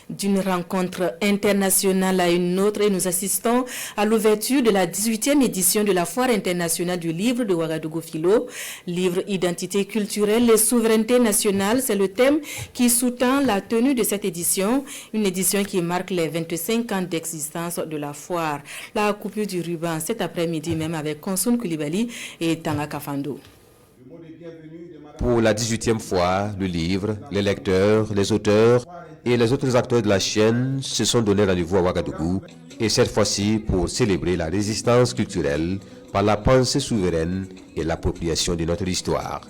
D'une rencontre internationale à une autre, et nous assistons à l'ouverture de la 18e édition de la Foire internationale du livre de Ouagadougou Philo. Livre Identité culturelle et souveraineté nationale, c'est le thème qui sous-tend la tenue de cette édition, une édition qui marque les 25 ans d'existence de la foire. La coupure du ruban cet après-midi même avec Konsoun Koulibaly et Tanga Kafando. Pour la 18e fois, le livre, les lecteurs, les auteurs et les autres acteurs de la chaîne se sont donné rendez-vous à Ouagadougou, et cette fois-ci pour célébrer la résistance culturelle par la pensée souveraine et l'appropriation de notre histoire.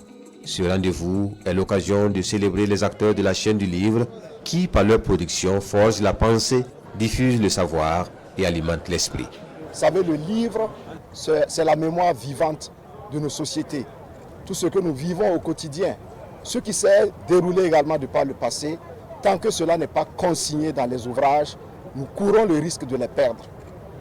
Ce rendez-vous est l'occasion de célébrer les acteurs de la chaîne du livre qui, par leur production, forgent la pensée, diffusent le savoir et alimentent l'esprit. Vous savez, le livre, c'est la mémoire vivante de nos sociétés. Tout ce que nous vivons au quotidien, ce qui s'est déroulé également de par le passé, tant que cela n'est pas consigné dans les ouvrages, nous courons le risque de les perdre.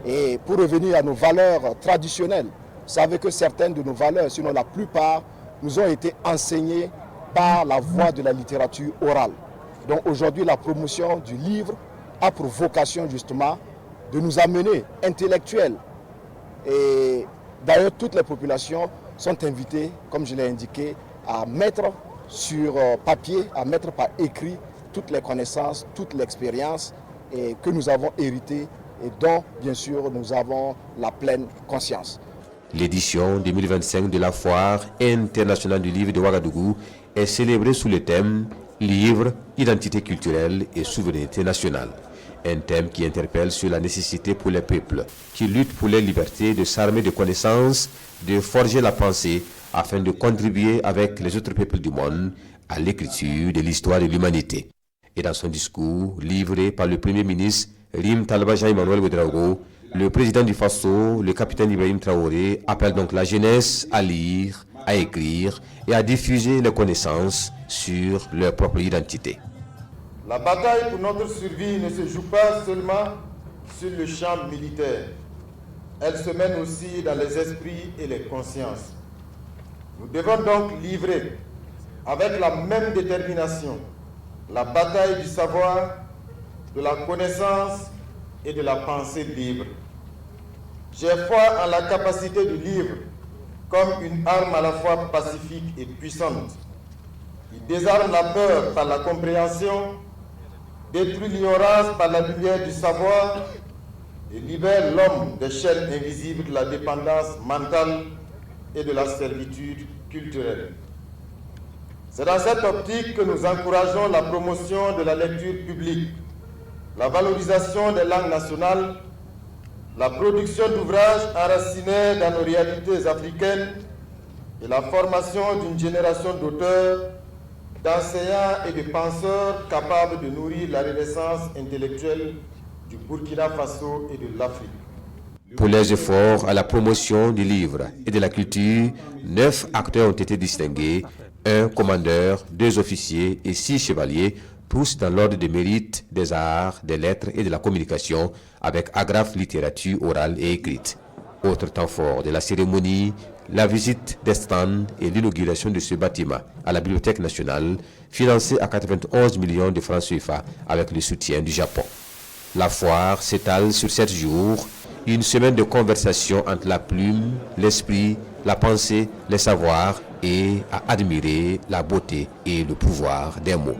Et pour revenir à nos valeurs traditionnelles, vous savez que certaines de nos valeurs, sinon la plupart, nous ont été enseignées par la voie de la littérature orale. Donc aujourd'hui, la promotion du livre a pour vocation justement de nous amener intellectuels. Et d'ailleurs, toutes les populations sont invitées, comme je l'ai indiqué, à mettre sur papier, à mettre par écrit toutes les connaissances, toute l'expérience que nous avons héritées et dont, bien sûr, nous avons la pleine conscience. L'édition 2025 de la Foire internationale du livre de Ouagadougou est célébrée sous le thème « Livre, identité culturelle et souveraineté nationale ». Un thème qui interpelle sur la nécessité pour les peuples qui luttent pour les libertés de s'armer de connaissances, de forger la pensée afin de contribuer avec les autres peuples du monde à l'écriture de l'histoire de l'humanité. Et dans son discours livré par le Premier ministre Rim Talba Jean-Emmanuel Ouedraogo, le président du Faso, le capitaine Ibrahim Traoré, appelle donc la jeunesse à lire, à écrire et à diffuser les connaissances sur leur propre identité. La bataille pour notre survie ne se joue pas seulement sur le champ militaire. Elle se mène aussi dans les esprits et les consciences. Nous devons donc livrer avec la même détermination la bataille du savoir, de la connaissance et de la pensée libre. J'ai foi en la capacité du livre comme une arme à la fois pacifique et puissante. Il désarme la peur par la compréhension, détruit l'ignorance par la lumière du savoir et libère l'homme des chaînes invisibles de la dépendance mentale et de la servitude culturelle. C'est dans cette optique que nous encourageons la promotion de la lecture publique, la valorisation des langues nationales, la production d'ouvrages enracinés dans nos réalités africaines et la formation d'une génération d'auteurs, d'enseignants et de penseurs capables de nourrir la renaissance intellectuelle du Burkina Faso et de l'Afrique. Pour les efforts à la promotion du livre et de la culture, 9 acteurs ont été distingués, 1 commandeur, 2 officiers et 6 chevaliers, tous dans l'ordre des mérites des arts, des lettres et de la communication, avec agrafe littérature orale et écrite. Autre temps fort de la cérémonie, la visite des stands et l'inauguration de ce bâtiment à la Bibliothèque nationale, financé à 91 millions de francs CFA avec le soutien du Japon. La foire s'étale sur 7 jours, une semaine de conversation entre la plume, l'esprit, la pensée, les savoirs et à admirer la beauté et le pouvoir des mots.